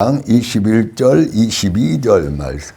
21절, 22절 말씀.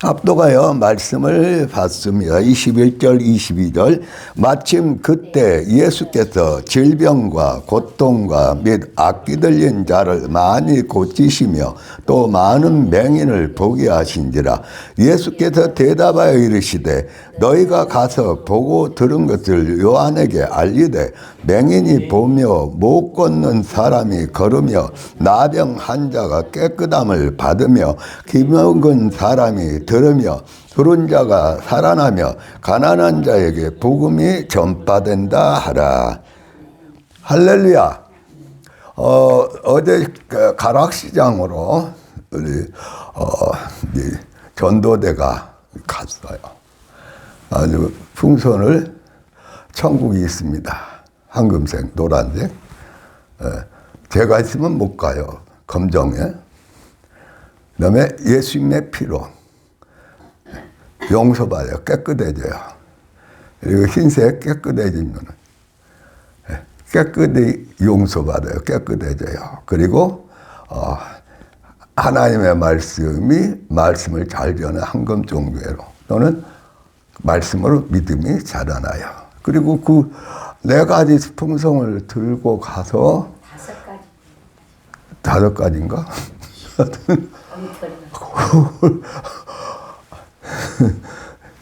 압도가요 말씀을 봤습니다. 21절 22절 마침 그때 예수께서 질병과 고통과 및 악기 들린 자를 많이 고치시며 또 많은 맹인을 보게 하신지라. 예수께서 대답하여 이르시되 너희가 가서 보고 들은 것을 요한에게 알리되 맹인이 보며 못 걷는 사람이 걸으며 나병 환자가 깨끗함을 받으며 기먹은 사람이 들으며 부른 자가 살아나며 가난한 자에게 복음이 전파된다 하라. 할렐루야. 어제 가락시장으로 우리 전도대가 갔어요. 아주 풍선을 천국이 있습니다. 황금색, 노란색. 제가 있으면 못 가요. 검정에. 그다음에 예수님의 피로 용서받아요. 깨끗해져요. 그리고 흰색 깨끗해지면 깨끗이 용서받아요. 깨끗해져요. 그리고 하나님의 말씀을 잘 전해 황금종교회로 또는 말씀으로 믿음이 자라나요. 그리고 그 네 가지 풍성을 들고 가서 다섯 가지인가?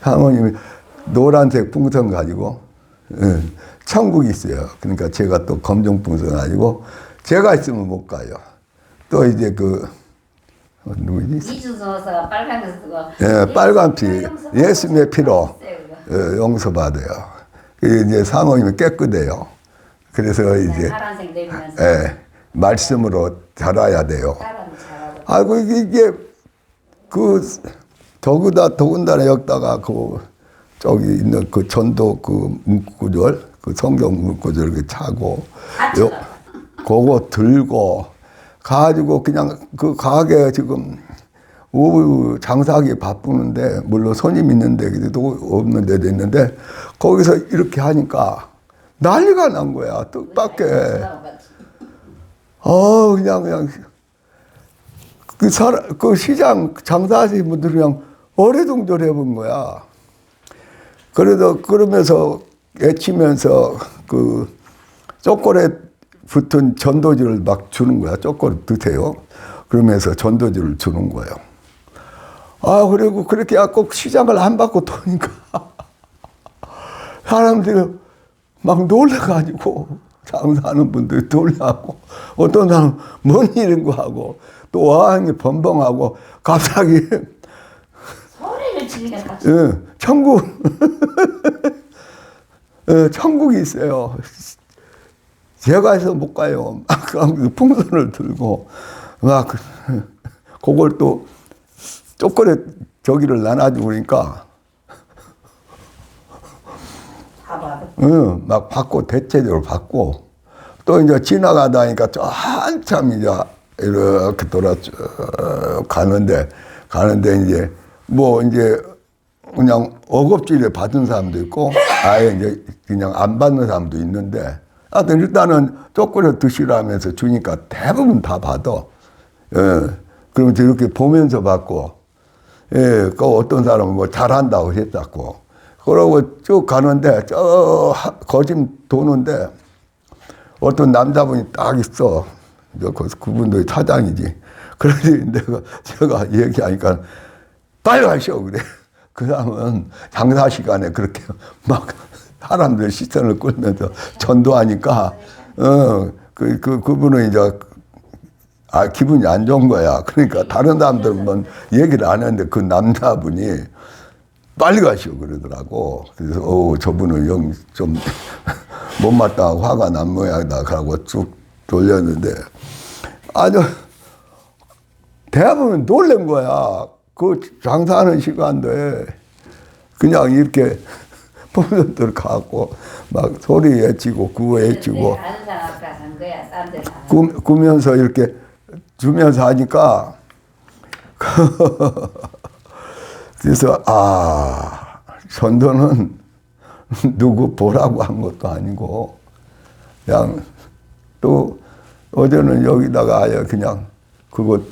사모님이 노란색 풍선 가지고 천국이 있어요. 그러니까 제가 또 검정 풍선 가지고 제가 있으면 못 가요. 또 이제 누구지? 이준서가 빨간 거 쓰고. 예, 빨간 피, 예수님의 피로 용서받아요. 이제 사모님이 깨끗해요. 그래서 이제 파란색 내면서. 예, 말씀으로 자라야 돼요. 아이고 이게 더군다나 여기다가 저기 있는 전도 문구절, 성경 문구절 차고 그거 들고 가지고 그냥 가게 지금 오후 장사하기 바쁘는데 물론 손님 있는 데도 없는 데도 있는데 거기서 이렇게 하니까 난리가 난 거야. 뜻밖의. 그냥 그 시장 장사하시는 분들이 그냥 어리둥절해 본 거야. 그러면서 애치면서 초콜릿 붙은 전도지를 막 주는 거야. 초콜릿 드세요. 그러면서 전도지를 주는 거예요. 그리고 그렇게 꼭 시장을 안 받고 도니까 사람들이 막 놀라가지고 장사하는 분들이 놀라고 어떤 사람은 뭔 일인고 하고 또 어항이 번벙하고 갑자기 소리를 지르니까 천국 천국이 있어요. 제가 해서 못 가요. 풍선을 들고 막 그걸 또 초콜릿 저기를 나눠주고 그러니까 막 받고 대체적으로 받고 또 이제 지나가다니까 한참 이제 이렇게 돌아 가는데 이제 이제 그냥 억압질에 받은 사람도 있고 아예 이제 그냥 안 받는 사람도 있는데 하여튼 일단은 초콜릿 드시라면서 주니까 대부분 다 받아. 그러면 이렇게 보면서 받고 어떤 사람은 잘한다고 했다고 그러고 쭉 가는데 거짐 도는데 어떤 남자분이 딱 있어. 그분도 사장이지. 그래서 제가 얘기하니까 빨리 가시오 그래. 그 사람은 장사 시간에 그렇게 막 사람들 시선을 끌면서 전도하니까 그분은 이제 기분이 안 좋은 거야. 그러니까 다른 사람들은 얘기를 안 했는데 그 남자분이 빨리 가시오 그러더라고. 그래서 저분은 영 좀 못마땅하고 화가 난 모양이다 하고 쭉 돌렸는데 아주 대부분 놀란 거야. 그 장사하는 시간에 그냥 이렇게 풍선들 갖고 막 소리 외치고 구호 외치고 구면서 이렇게 주면서 하니까 그래서 전도는 누구 보라고 한 것도 아니고 그냥 또 어제는 여기다가 아예 그냥 그것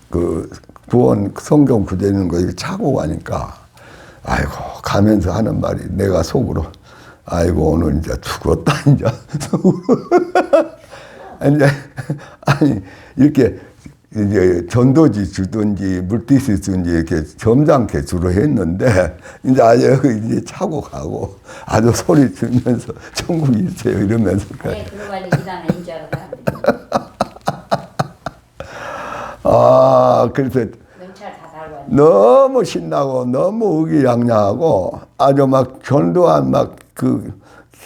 그 구원 성경 구제 있는 거 이렇게 차고 가니까 아이고 가면서 하는 말이 내가 속으로 아이고 오늘 이제 죽었다 이제 속으로 이제 아니 이렇게 이제 전도지 주든지 물티슈 주든지 이렇게 점잖게 주로 했는데 이제 아예 이제 차고 가고 아주 소리 지르면서 천국이 있어요 이러면서 네, 그러고 말이 이단인 줄 알았다. 아 그래서 명찰 다 달고 왔네. 너무 신나고 너무 의기양양하고 아주 막 전도한 막 그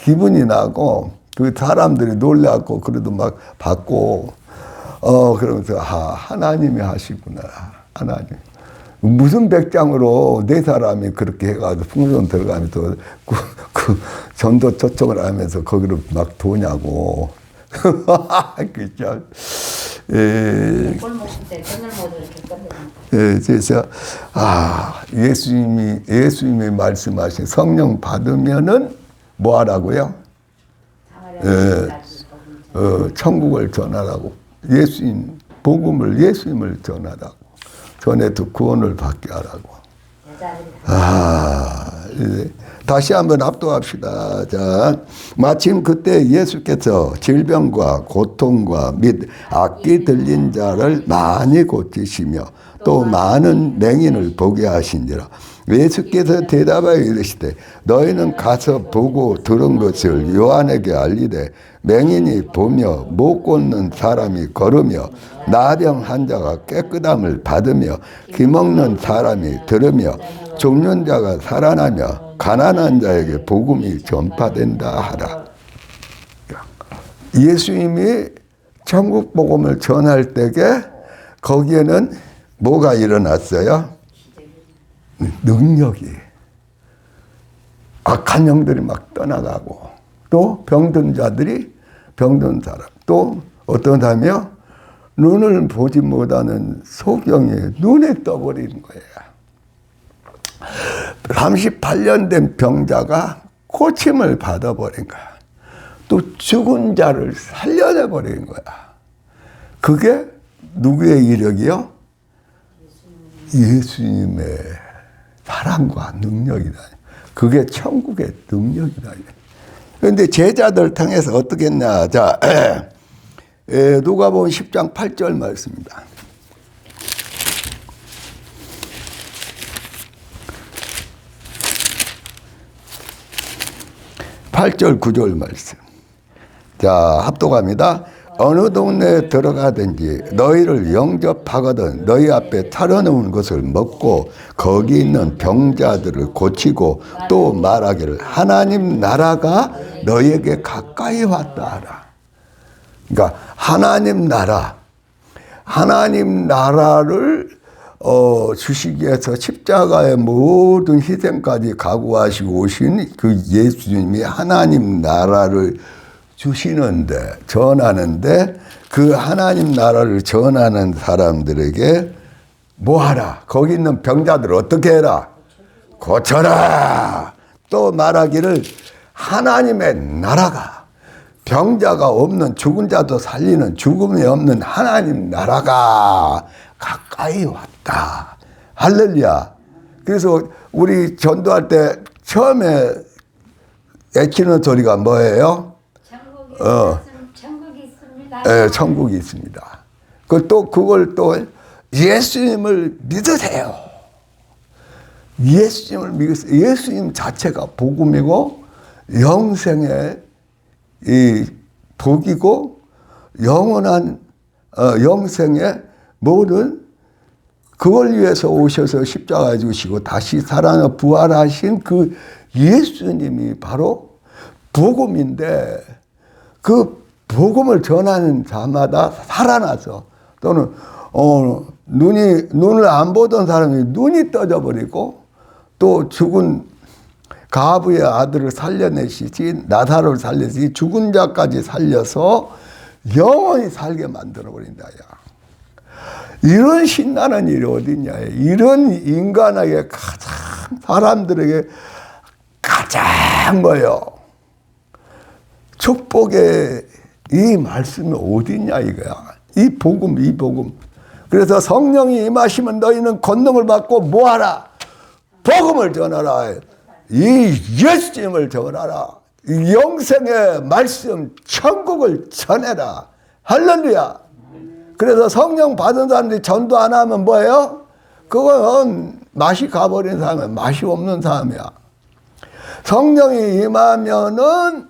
기분이 나고 그 사람들이 놀래갖고 그래도 막 받고 그러면서 하나님이 하시구나 하나님 무슨 백장으로 네 사람이 그렇게 해가지고 풍선 들어가면서 그 전도 초청을 하면서 거기로 막 도냐고 그죠? 골목 때 돈을 못 이렇게 꺼내는. 그래서 예수님이 말씀하신 성령 받으면은 뭐 하라고요? 천국을 전하라고 예수님 복음을 예수님을 전하라고 전해도 구원을 받게 하라고. 이제 다시 한번 합독합시다. 자, 마침 그때 예수께서 질병과 고통과 및 악기 들린 자를 많이 고치시며 또 많은 맹인을 보게 하신지라. 예수께서 대답하여 이르시되 너희는 가서 보고 들은 것을 요한에게 알리되 맹인이 보며 못 걷는 사람이 걸으며 나병 환자가 깨끗함을 받으며 귀먹는 사람이 들으며 죽는 자가 살아나며 가난한 자에게 복음이 전파된다 하라. 예수님이 천국 복음을 전할 때에 거기에는 뭐가 일어났어요? 능력이. 악한 영들이 막 떠나가고 또 병든 자들이 병든 사람 또 어떤 사람이요? 눈을 보지 못하는 소경이 눈에 떠버리는 거예요. 38년 된 병자가 고침을 받아버린 거야. 또 죽은 자를 살려내버린 거야. 그게 누구의 이력이요? 예수님의 사랑과 능력이다. 그게 천국의 능력이다. 그런데 제자들 통해서 어떻게 했냐. 자, 누가복음 10장 8절 말씀입니다. 8절 9절 말씀. 자, 합독합니다. 어느 동네에 들어가든지 너희를 영접하거든 너희 앞에 차려놓은 것을 먹고 거기 있는 병자들을 고치고 또 말하기를 하나님 나라가 너희에게 가까이 왔다 하라. 그러니까 하나님 나라를 주시기 위해서 십자가의 모든 희생까지 각오하시고 오신 그 예수님이 하나님 나라를 주시는데 전하는데 그 하나님 나라를 전하는 사람들에게 뭐 하라? 거기 있는 병자들 어떻게 해라? 고쳐라. 또 말하기를 하나님의 나라가 병자가 없는 죽은 자도 살리는 죽음이 없는 하나님 나라가 가까이 왔다. 할렐루야. 그래서 우리 전도할 때 처음에 외치는 소리가 뭐예요? 천국이 있습니다. 네, 천국이 있습니다. 그걸 또 예수님을 믿으세요. 예수님을 믿으세요. 예수님 자체가 복음이고 영생의 이 복이고 영원한 영생의 모든 그걸 위해서 오셔서 십자가에 죽으시고 다시 살아나 부활하신 그 예수님이 바로 복음인데 그 복음을 전하는 자마다 살아나서 또는 눈을 안 보던 사람이 눈이 떠져버리고 또 죽은 가부의 아들을 살려내시지 나사로를 살려시 죽은 자까지 살려서 영원히 살게 만들어버린다. 이런 신나는 일이 어딨냐. 이런 인간에게 가장 사람들에게 가장 뭐예요? 축복의 이 말씀이 어디 있냐 이거야. 이 복음, 이 복음. 그래서 성령이 임하시면 너희는 권능을 받고 뭐하라? 복음을 전하라. 이 예수님을 전하라. 이 영생의 말씀, 천국을 전해라. 할렐루야. 그래서 성령 받은 사람들이 전도 안 하면 뭐예요? 그건 맛이 가버린 사람이야. 맛이 없는 사람이야. 성령이 임하면은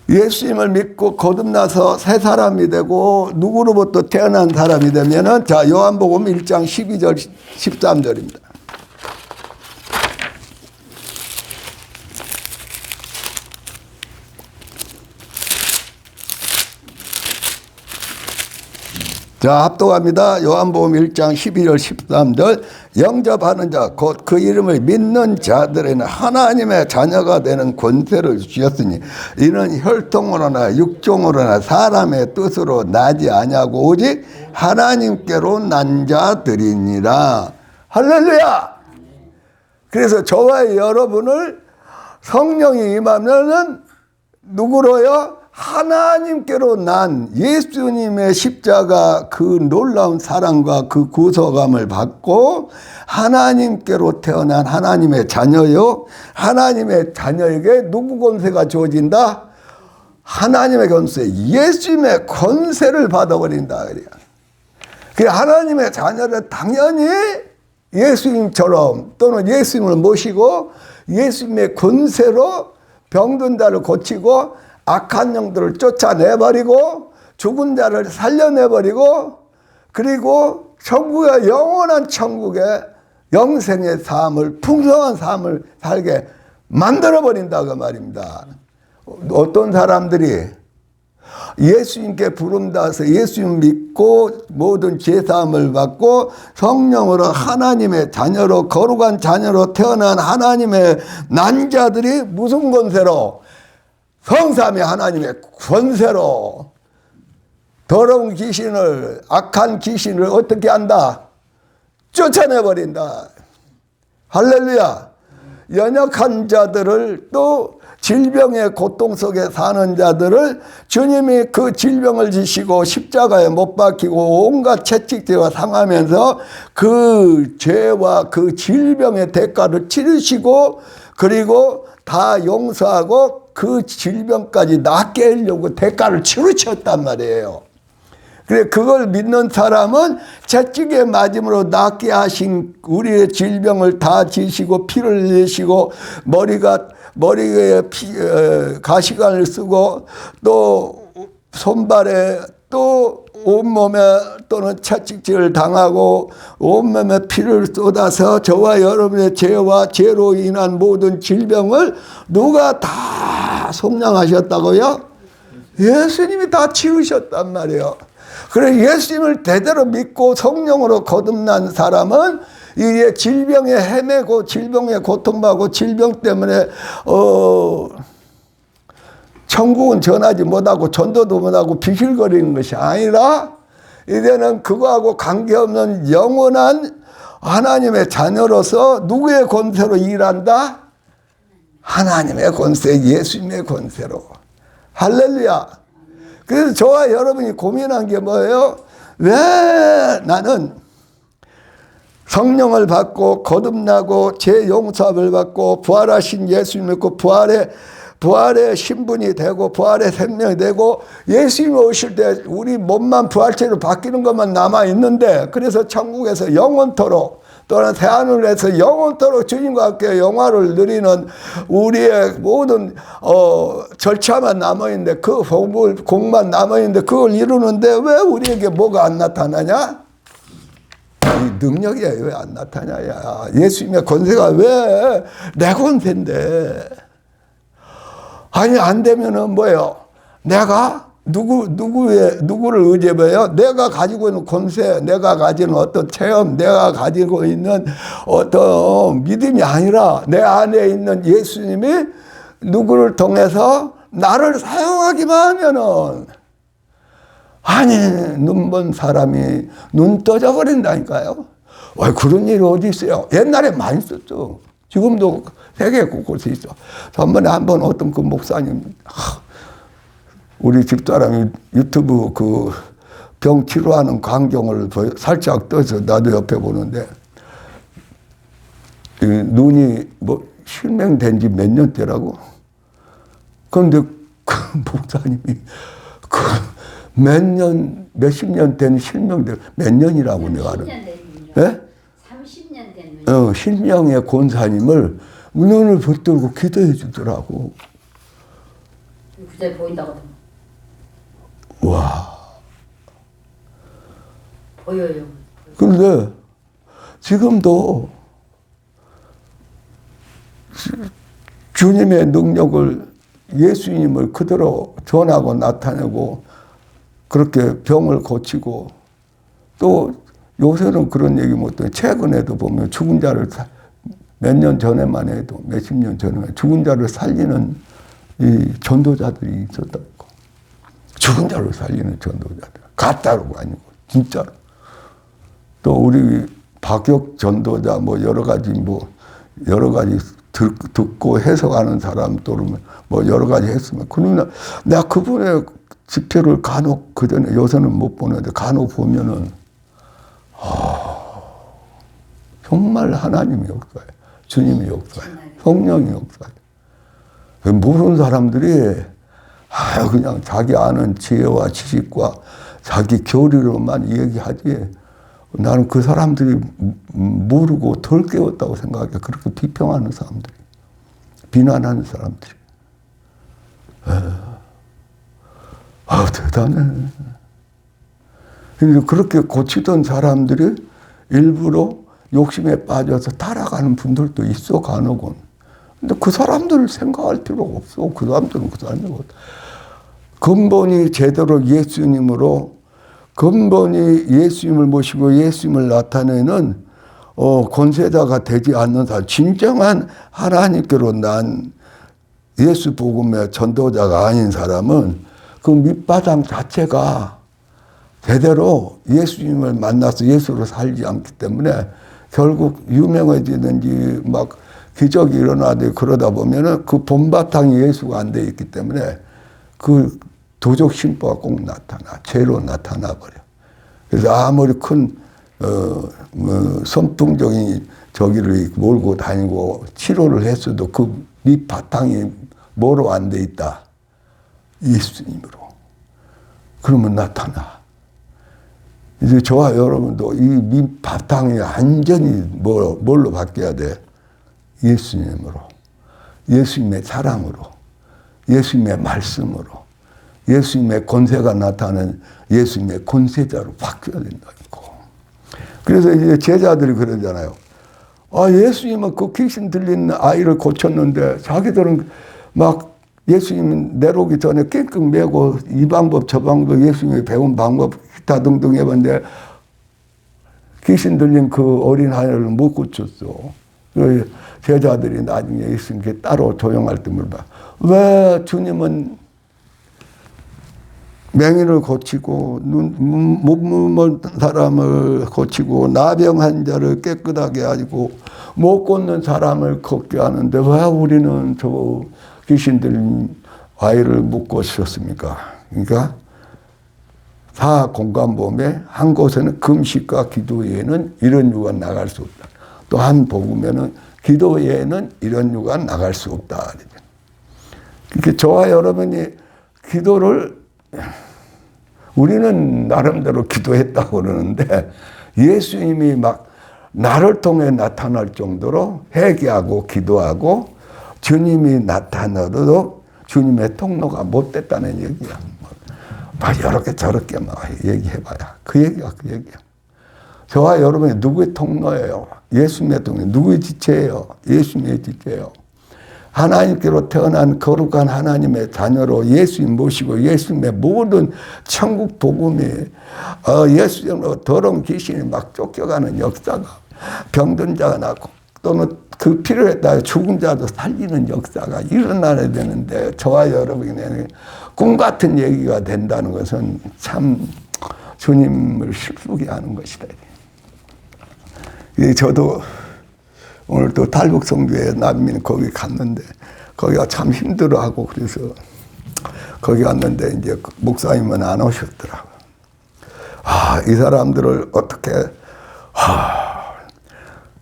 예수님을 믿고 거듭나서 새 사람이 되고 누구로부터 태어난 사람이 되면은 자, 요한복음 1장 12절 13절입니다. 자, 합독합니다. 요한복음 1장 12절 13절 영접하는 자 곧 그 이름을 믿는 자들에는 하나님의 자녀가 되는 권세를 주셨으니 이는 혈통으로나 육종으로나 사람의 뜻으로 나지 아니하고 오직 하나님께로 난 자들이니라. 할렐루야. 그래서 저와 여러분을 성령이 임하면은 누구로요? 하나님께로 난 예수님의 십자가 그 놀라운 사랑과 그 구속함을 받고 하나님께로 태어난 하나님의 자녀요. 하나님의 자녀에게 누구 권세가 주어진다? 하나님의 권세, 예수님의 권세를 받아버린다. 그래, 하나님의 자녀는 당연히 예수님처럼 또는 예수님을 모시고 예수님의 권세로 병든 자를 고치고 악한 영들을 쫓아내버리고 죽은 자를 살려내버리고 그리고 천국의 영원한 천국의 영생의 삶을 풍성한 삶을 살게 만들어버린다고 말입니다. 어떤 사람들이 예수님께 부름받아서 예수님 믿고 모든 죄사함을 받고 성령으로 하나님의 자녀로 거룩한 자녀로 태어난 하나님의 난 자들이 무슨 권세로? 성삼위 하나님의 권세로 더러운 귀신을 악한 귀신을 어떻게 한다? 쫓아내버린다. 할렐루야. 연약한 자들을 또 질병의 고통 속에 사는 자들을 주님이 그 질병을 지시고 십자가에 못 박히고 온갖 채찍죄와 상하면서 그 죄와 그 질병의 대가를 치르시고 그리고 다 용서하고 그 질병까지 낫게 하려고 대가를 치르셨단 말이에요. 그래, 그걸 믿는 사람은 채찍에 맞음으로 낫게 하신 우리의 질병을 다 지시고 피를 내시고 머리에 가시관을 쓰고 또 손발에 또 온몸에 또는 채찍질을 당하고 온몸에 피를 쏟아서 저와 여러분의 죄와 죄로 인한 모든 질병을 누가 다 속량하셨다고요? 예수님이 다 치우셨단 말이에요. 그래, 예수님을 대대로 믿고 성령으로 거듭난 사람은 이 질병에 헤매고 질병에 고통받고 질병 때문에 천국은 전하지 못하고 전도도 못하고 비실거리는 것이 아니라 이제는 그거하고 관계없는 영원한 하나님의 자녀로서 누구의 권세로 일한다? 하나님의 권세, 예수님의 권세로. 할렐루야. 그래서 저와 여러분이 고민한 게 뭐예요? 왜 나는 성령을 받고 거듭나고 죄 용서함을 받고 부활하신 예수님 믿고 부활의 신분이 되고 부활의 생명이 되고 예수님이 오실 때 우리 몸만 부활체로 바뀌는 것만 남아있는데 그래서 천국에서 영원토록 또는 새하늘에서 영원토록 주님과 함께 영화를 누리는 우리의 모든 절차만 남아있는데 그 공만 남아있는데 그걸 이루는데 왜 우리에게 뭐가 안 나타나냐? 이 능력이 왜 안 나타나냐? 예수님의 권세가 왜 내 권세인데? 아니, 안 되면은 뭐예요? 내가 누구를 의지해요? 내가 가지고 있는 권세, 내가 가지는 어떤 체험, 내가 가지고 있는 어떤 믿음이 아니라 내 안에 있는 예수님이 누구를 통해서 나를 사용하기만 하면은 아니, 눈먼 사람이 눈 떠져 버린다니까요. 왜 그런 일이 어디 있어요? 옛날에 많이 있었죠. 지금도 세계 곳곳에 있어. 전번에 한번 어떤 그 목사님, 우리 집사람이 유튜브 그 병 치료하는 광경을 살짝 떠서 나도 옆에 보는데, 눈이 뭐 실명된 지 몇 년째라고? 그런데 그 목사님이 그 몇십 년 된 실명들, 몇 년이라고 내가 알아. 30년 된 눈이요. 예? 30년 된 눈. 실명의 권사님을 눈을 붙들고 기도해 주더라고. 그때 보인다고. 와. 보여요. 그런데 지금도 주님의 능력을, 예수님을 그대로 전하고 나타내고 그렇게 병을 고치고, 또 요새는 그런 얘기 못해. 최근에도 보면 죽은 자를 몇 년 전에만 해도, 몇십 년 전에 죽은 자를 살리는 이 전도자들이 있었다고. 죽은 자를 살리는 전도자들. 가짜로가 아니고 진짜로. 또 우리 박역 전도자 뭐 여러 가지 듣고 해석하는 사람 또는 뭐 여러 가지 했으면, 그러나 내가 그분의 집회를 간혹, 그전에 요새는 못 보는데 간혹 보면은 정말 하나님의 역사예요. 주님의 역사예요. 성령의 역사예요. 모르는 사람들이 그냥 자기 아는 지혜와 지식과 자기 교리로만 얘기하지, 나는 그 사람들이 모르고 덜 깨웠다고 생각해. 그렇게 비평하는 사람들이, 비난하는 사람들이. 대단해. 근데 그렇게 고치던 사람들이 일부러 욕심에 빠져서 타락하는 분들도 있어, 간혹은. 근데 그 사람들을 생각할 필요가 없어. 그 사람들은 그 사람이고. 근본이 제대로 예수님으로, 근본이 예수님을 모시고 예수님을 나타내는 권세자가 되지 않는 사람, 진정한 하나님께로 난 예수 복음의 전도자가 아닌 사람은 그 밑바닥 자체가 제대로 예수님을 만나서 예수로 살지 않기 때문에 결국 유명해지든지 막 기적이 일어나든지 그러다 보면은 그 본바탕이 예수가 안 돼 있기 때문에 그 도적 심보가 꼭 나타나, 죄로 나타나 버려. 그래서 아무리 큰 선풍적인 저기를 몰고 다니고 치료를 했어도 그 밑바탕이 뭐로 안 돼 있다? 예수님으로. 그러면 나타나. 이제 저와 여러분도 이 밑바탕이 완전히 뭘로 바뀌어야 돼? 예수님으로. 예수님의 사랑으로. 예수님의 말씀으로. 예수님의 권세가 나타나는 예수님의 권세자로 바뀌어야 된다고. 그래서 이제 제자들이 그러잖아요. 예수님은 그 귀신 들린 아이를 고쳤는데 자기들은 막 예수님 내려오기 전에 끙끙 매고 이 방법 저 방법 예수님이 배운 방법 기타 등등 해봤는데 귀신 들린 그 어린 아이를 못 고쳤어. 제자들이 나중에 예수님께 따로 조용할 때 물어봐. 왜 주님은 맹인을 고치고 못 사람을 고치고 나병한 자를 깨끗하게 하고 못 걷는 사람을 걷게 하는데 왜 우리는 저 귀신 들린 아이를 못 고쳤습니까? 그러니까 다 공감범에 한 곳에는 금식과 기도 외에는 이런 유가 나갈 수 없다. 또 한 복음에는 기도 외에는 이런 유가 나갈 수 없다. 그러니까 저와 여러분이 기도를 우리는 나름대로 기도했다고 그러는데 예수님이 막 나를 통해 나타날 정도로 회개하고 기도하고 주님이 나타나도 주님의 통로가 못 됐다는 얘기야. 막 이렇게 저렇게 막 얘기해봐야 그 얘기야. 저와 여러분이 누구의 통로예요? 예수님의 통로. 누구의 지체예요? 예수님의 지체예요. 하나님께로 태어난 거룩한 하나님의 자녀로 예수님 모시고 예수님의 모든 천국 복음이 예수님으로 더러운 귀신이 막 쫓겨가는 역사가, 병든 자가 낫고 또는 그 필요에 따라 죽은 자도 살리는 역사가 일어나야 되는데 저와 여러분이 꿈 같은 얘기가 된다는 것은 참 주님을 슬프게 하는 것이다. 저도 오늘 또 달북성교회 난민 거기 갔는데 거기가 참 힘들어하고 그래서 거기 갔는데 이제 목사님은 안 오셨더라고. 아, 이 사람들을 어떻게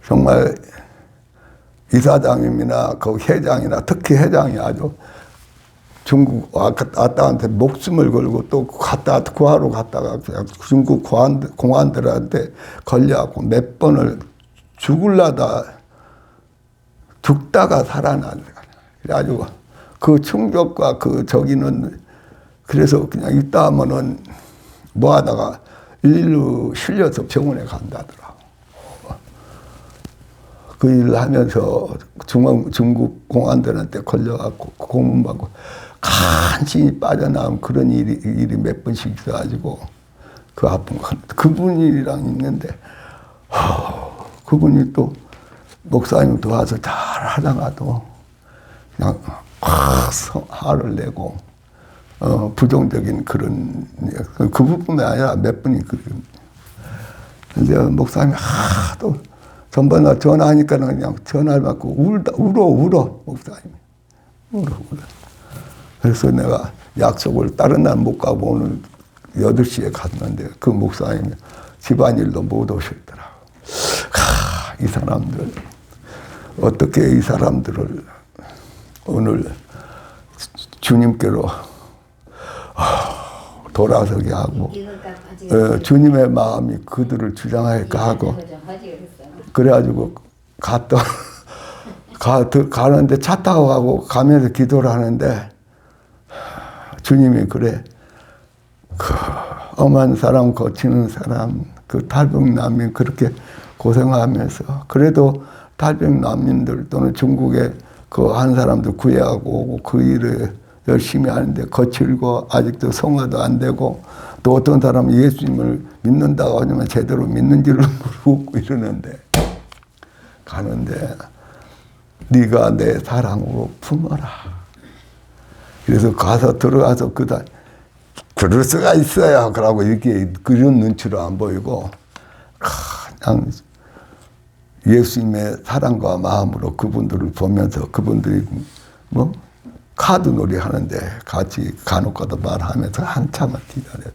정말 이사장님이나 그 회장이나 특히 회장이 아주 중국 아따한테 목숨을 걸고 또 갔다 구하러 갔다가 중국 공안들한테 걸려갖고 몇 번을 죽다가 살아난. 그래가지고 그 충격과 그 저기는 그래서 그냥 있다 하면은 뭐 하다가 일로 실려서 병원에 간다더라고. 그 일을 하면서 중국 공안들한테 걸려갖고 고문받고 간신히 빠져나온 그런 일이 몇 번씩 있어가지고 그 아픈 거. 그분이랑 있는데 그분이 또 목사님 도와서 잘 하다가도 그냥 화를 내고 부정적인 그런 그분뿐만 아니라 몇 분이 그래요. 이제 목사님이 하도 전번에 전화하니까 그냥 전화를 받고 울어 목사님이 울어. 그래서 내가 약속을 다른 날 못 가고 오늘 8시에 갔는데 그 목사님이 집안일도 못 오셨더라고. 이 사람들 어떻게 이 사람들을 오늘 주님께로 돌아서게 하고 주님의 마음이 그들을 주장할까 하고 그래가지고 가는데 차 타고 가고 가면서 기도를 하는데 주님이 그래 그 엄한 사람 거치는 사람 그 탈북난민 그렇게 고생하면서 그래도 탈북난민들 또는 중국에 그 한 사람도 구해하고 오고 그 일을 열심히 하는데 거칠고 아직도 성화도 안 되고 또 어떤 사람은 예수님을 믿는다고 하지만 제대로 믿는지를 모르고 이러는데 가는데 네가 내 사랑으로 품어라. 그래서 가서 들어가서 그럴 수가 있어요. 그러고 이렇게 그런 눈치로 안 보이고 그냥 예수님의 사랑과 마음으로 그분들을 보면서 그분들이 뭐 카드 놀이 하는데 같이 간혹 가다 말하면서 한참을 기다렸죠.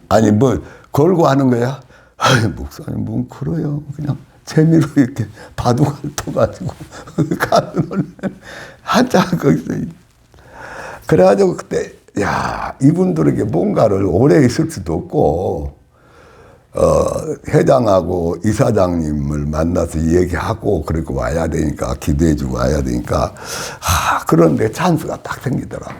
아니 뭐 걸고 하는 거야? 아이 목사님 뭔 그래요. 그냥 재미로 이렇게 바둑을 떠가지고 카드 놀이 한참 거기서 그래가지고 그때 야 이분들에게 뭔가를 오래 있을 수도 없고 회장하고 이사장님을 만나서 얘기하고 그리고 와야 되니까 기도해주고 와야 되니까 그런데 찬스가 딱 생기더라고.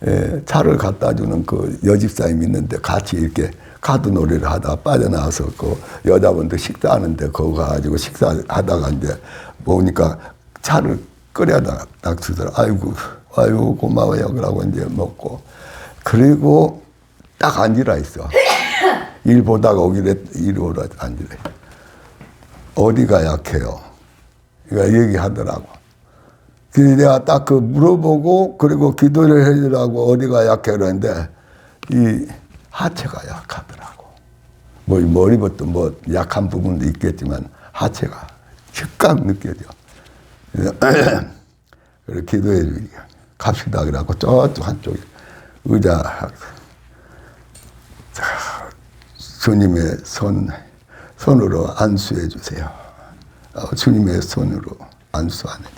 예, 차를 갖다 주는 그 여집사님 있는데 같이 이렇게 카드 놀이를 하다가 빠져나와서 그 여자분들 식사하는데 거기 가가지고 식사하다가 이제 보니까 차를 끓여다 딱 주더라. 아이고 고마워요. 그러고 이제 먹고 그리고 딱 앉으라 했어. 일 보다가 오길래 이리 오라 앉으래. 어디가 약해요? 그러니까 얘기하더라고. 그래서 내가 딱 그 물어보고 그리고 기도를 해주라고 어디가 약해 그러는데 이 하체가 약하더라고. 뭐 머리부터 뭐 약한 부분도 있겠지만 하체가 즉각 느껴져. 그래서 기도해 주니까 갑시다 그래갖고 저쪽 한쪽에 의자 주님의 손으로 안수해 주세요. 주님의 손으로 안수하는데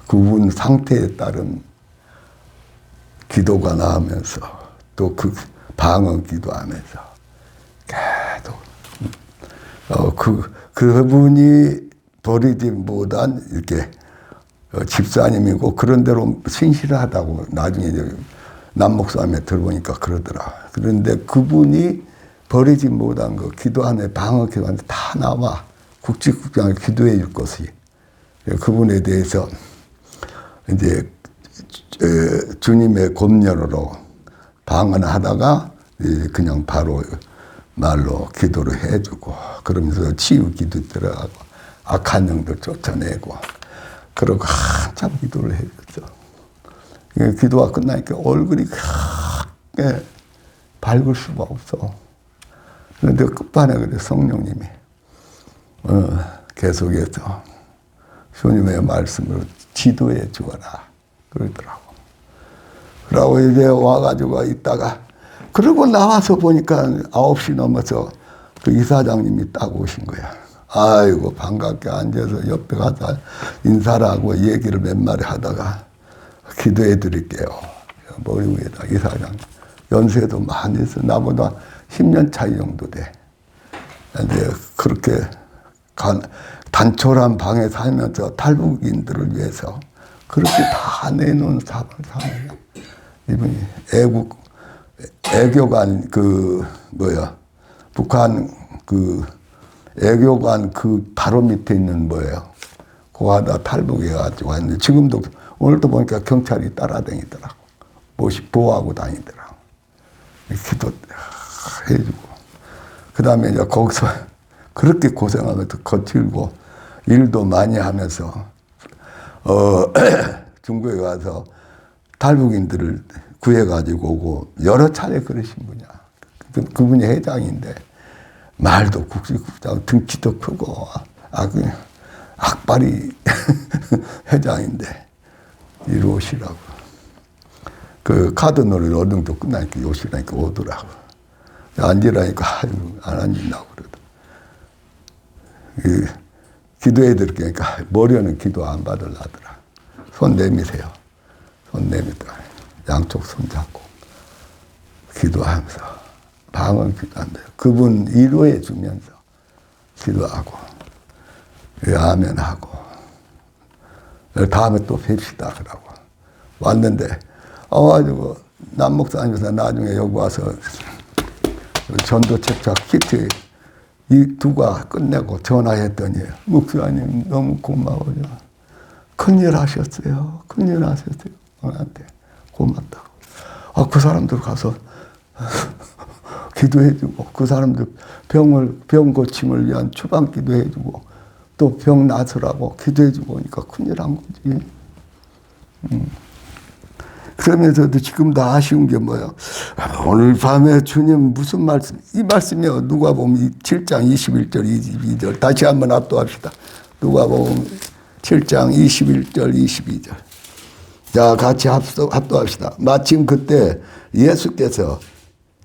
그분 상태에 따른 기도가 나오면서 또 그 방언 기도하면서 계속 그분이 버리지 못한 이렇게 집사님이고 그런 대로 신실하다고 나중에 남목사님에 들어보니까 그러더라. 그런데 그분이 버리지 못한 거 기도하는 방언 기도하는데 다 나와. 국직국장을 기도해 줄 것이. 그분에 대해서 이제 주님의 권면으로 방언하다가 그냥 바로 말로 기도를 해주고 그러면서 치유 기도 들어가고 악한 영들 쫓아내고 그러고 한참 기도를 해줬죠. 기도가 끝나니까 얼굴이 크게 밝을 수가 없어. 그런데 끝판에 그래 성령님이 계속해서 주님의 말씀으로 지도해 주어라 그러더라고. 그러고 이제 와가지고 있다가 그러고 나와서 보니까 9시 넘어서 그 이사장님이 딱 오신 거야. 아이고 반갑게 앉아서 옆에 가서 인사를 하고 얘기를 몇 마디 하다가 기도해 드릴게요. 머리 위에다 이사장. 연세도 많이 있어. 나보다 10년 차이 정도 돼. 근데 그렇게 단촐한 방에 살면서 탈북인들을 위해서 그렇게 다 내놓은 사람이에요. 이분이 애교관 북한 애교관 바로 밑에 있는 뭐예요. 그거 하다 탈북해가지고 왔는데 지금도 오늘도 보니까 경찰이 따라다니더라고. 보호하고 다니더라고. 기도 해주고. 그 다음에 이제 거기서 그렇게 고생하면서 거칠고 일도 많이 하면서 중국에 가서 탈북인들을 구해가지고 오고 여러 차례 그러신 분이야. 그분이 회장인데 말도 굵직굵직하고 등치도 크고 악발이 회장인데 이리 오시라고. 그 카드 놀이 어등도 끝나니까 오시라니까 오더라고. 앉으라니까 안 앉는다고 그러더라고. 기도해 드릴게니까 머리는 기도 안 받으려더라. 손 내미세요. 손 내밀다. 양쪽 손 잡고 기도하면서 방언 기도한대요. 그분 위로해 주면서 기도하고 아멘하고 다음에 또 뵙시다 그러고 왔는데 와가지고 남목사님께서 나중에 여기 와서 전도 책자 키트 이 두가 끝내고 전화했더니 목사님 너무 고마워요. 큰일 하셨어요. 큰일 하셨어요. 나한테 고맙다고. 그 사람들 가서 기도해주고 그 사람들 병 고침을 위한 추방 기도해주고 또 병 나으라고 기도해주고 그러니까 큰일 한 거지. 그러면서도 지금도 아쉬운 게 뭐야? 오늘 밤에 주님 무슨 말씀? 이 말씀이요. 누가 보면 7장 21절 22절 다시 한번 압도합시다. 누가 보면 7장 21절 22절. 자, 같이 합도합시다. 마침 그때 예수께서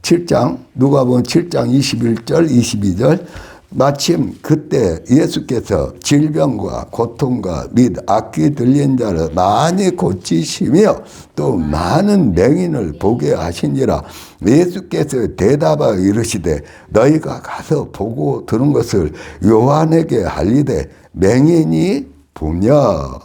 7장 누가 보면 7장 21절 22절 마침 그때 예수께서 질병과 고통과 및 악기 들린 자를 많이 고치시며 또 많은 맹인을 보게 하시니라. 예수께서 대답하여 이르시되 너희가 가서 보고 들은 것을 요한에게 알리되 맹인이 보며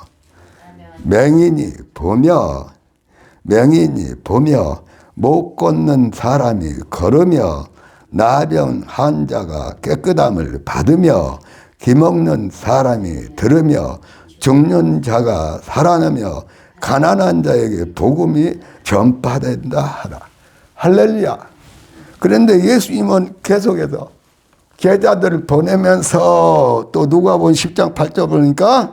못 걷는 사람이 걸으며 나병 환자가 깨끗함을 받으며 기먹는 사람이 들으며 죽는 자가 살아나며 가난한 자에게 복음이 전파된다 하라. 할렐루야. 그런데 예수님은 계속해서 제자들을 보내면서 또 누가복음 10장 8절 보니까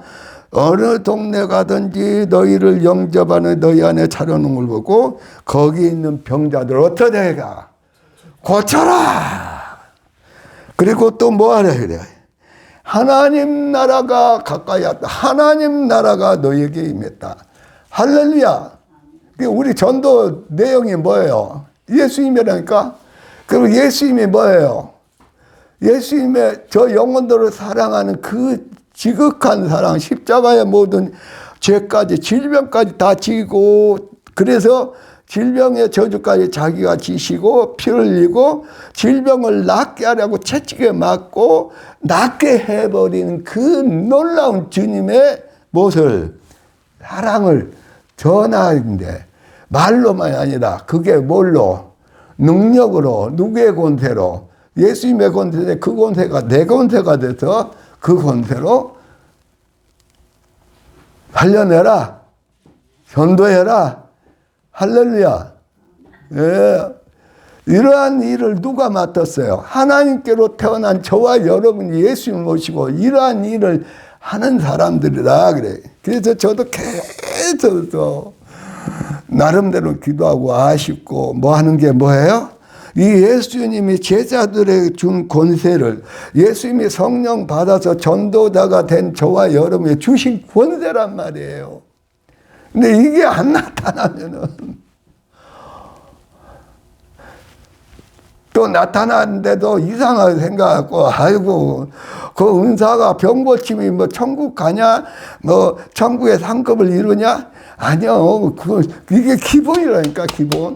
어느 동네 가든지 너희를 영접하는 너희 안에 차려놓은 걸 보고 거기 있는 병자들 어떻게 해가? 고쳐라. 그리고 또 뭐하라 그래? 하나님 나라가 가까이 왔다. 하나님 나라가 너희에게 임했다. 할렐루야. 우리 전도 내용이 뭐예요? 예수님이라니까. 그리고 예수님이 뭐예요? 예수님의 저 영혼들을 사랑하는 그 지극한 사랑, 십자가의 모든 죄까지 질병까지 다 지고 그래서 질병의 저주까지 자기가 지시고 피 흘리고 질병을 낫게 하려고 채찍에 맞고 낫게 해버리는 그 놀라운 주님의 무엇을 사랑을 전하는데 말로만이 아니라 그게 뭘로? 능력으로 누구의 권세로? 예수님의 권세인데 그 권세가 내 권세가 돼서 그 권세로 살려내라. 전도해라. 할렐루야. 예. 이러한 일을 누가 맡았어요? 하나님께로 태어난 저와 여러분이 예수님을 모시고 이러한 일을 하는 사람들이라 그래. 그래서 저도 계속 나름대로 기도하고 아쉽고 뭐 하는 게 뭐예요? 이 예수님이 제자들에게 준 권세를 예수님이 성령 받아서 전도자가 된 저와 여러분이 주신 권세란 말이에요. 근데 이게 안 나타나면은 또 나타났는데도 이상하게 생각하고 아이고 그 은사가 병 고침이 뭐 천국 가냐 뭐 천국의 상급을 이루냐 아니요 이게 기본이라니까 기본.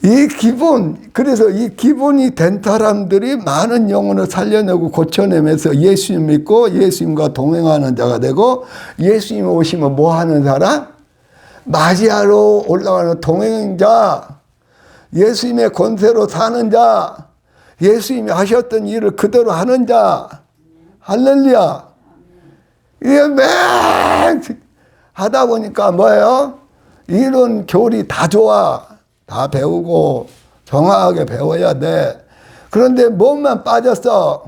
이 기본, 그래서 이 기본이 된 사람들이 많은 영혼을 살려내고 고쳐내면서 예수님 믿고 예수님과 동행하는 자가 되고, 예수님 오시면 뭐 하는 사람? 맞이하러 올라가는 동행자, 예수님의 권세로 사는 자, 예수님이 하셨던 일을 그대로 하는 자. 할렐루야. 이게 매 하다 보니까 뭐예요? 이론 교리 다 좋아. 다 배우고 정확하게 배워야 돼. 그런데 뭐만 빠졌어?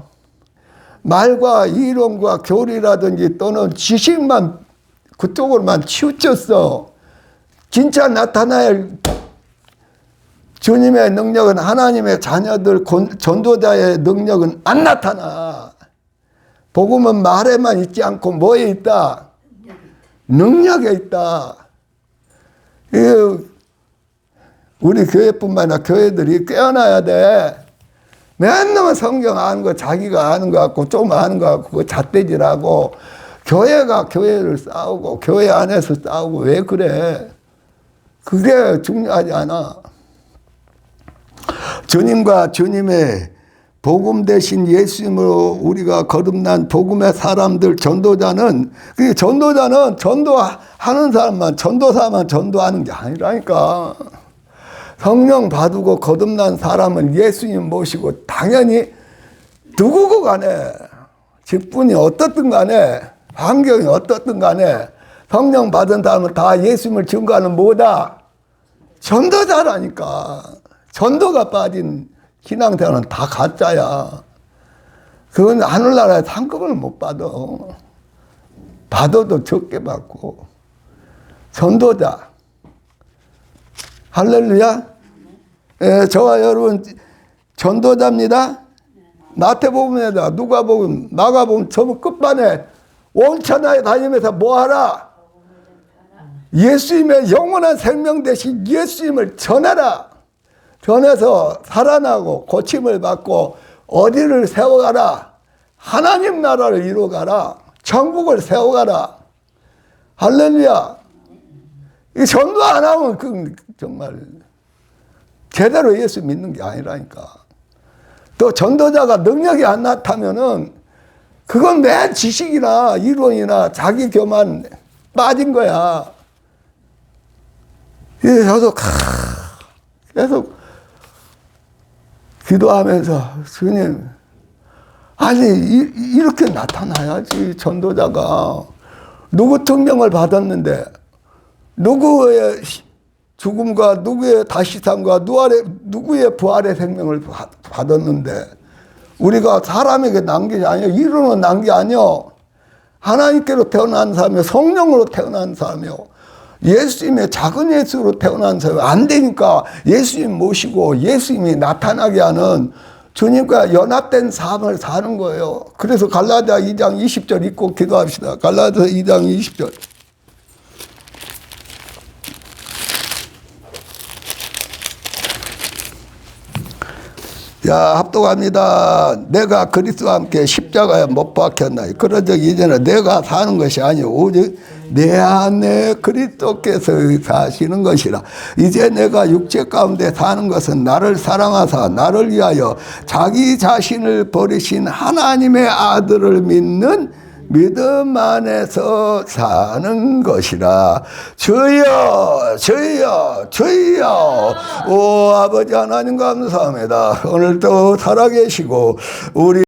말과 이론과 교리라든지 또는 지식만 그쪽으로만 치우쳤어. 진짜 나타날 주님의 능력은, 하나님의 자녀들 전도자의 능력은 안 나타나. 복음은 말에만 있지 않고 뭐에 있다? 능력에 있다. 우리 교회뿐만 아니라 교회들이 깨어나야 돼. 맨날 성경 아는 거 자기가 아는 거 같고 좀 아는 거 같고 그 잣대질하고 교회가 교회를 싸우고 교회 안에서 싸우고 왜 그래? 그게 중요하지 않아. 주님과 주님의 복음 대신 예수님으로 우리가 거듭난 복음의 사람들, 전도자는, 그 전도자는 전도하는 사람만, 전도사만 전도하는 게 아니라니까. 성령 받고 거듭난 사람은 예수님 모시고 당연히 누구고 간에, 직분이 어떻든 간에, 환경이 어떻든 간에 성령 받은 사람은 다 예수님을 증거하는 뭐다? 전도자라니까. 전도가 빠진 신앙생활은 다 가짜야. 그건 하늘나라에 상급을 못 받아. 받아도 적게 받고. 전도자. 할렐루야. 예, 저와 여러분 전도자입니다. 마태복음에다 누가복음, 마가복음 전부 끝반에 온 천하에 다니면서 뭐하라? 예수님의 영원한 생명 대신 예수님을 전하라. 전해서 살아나고 고침을 받고 어디를 세워가라? 하나님 나라를 이루어가라. 천국을 세워가라. 할렐루야. 이 전도 안 하면 그 정말 제대로 예수 믿는 게 아니라니까. 또 전도자가 능력이 안 나타나면은 그건 맨 지식이나 이론이나 자기 교만 빠진 거야. 저도 계속 기도하면서 주님, 아니 이렇게 나타나야지. 전도자가 누구 특명을 받았는데 누구의 죽음과 누구의 다시 삶과 누구의 부활의 생명을 받았는데 우리가 사람에게 난 게 아니야. 이론은 난 게 아니야. 하나님께로 태어난 사람이요, 성령으로 태어난 사람이요, 예수님의 작은 예수로 태어난 사람이 안 되니까 예수님 모시고 예수님이 나타나게 하는 주님과 연합된 삶을 사는 거예요. 그래서 갈라디아 2장 20절 읽고 기도합시다. 갈라디아 2장 20절. 야, 합독합니다. 내가 그리스도와 함께 십자가에 못 박혔나니 그러적 이제는 내가 사는 것이 아니오 오직 내 안에 그리스도께서 사시는 것이라. 이제 내가 육체 가운데 사는 것은 나를 사랑하사 나를 위하여 자기 자신을 버리신 하나님의 아들을 믿는 믿음 안에서 사는 것이라. 주여 주여 주여. 오 아버지 하나님 감사합니다. 오늘도 살아계시고 우리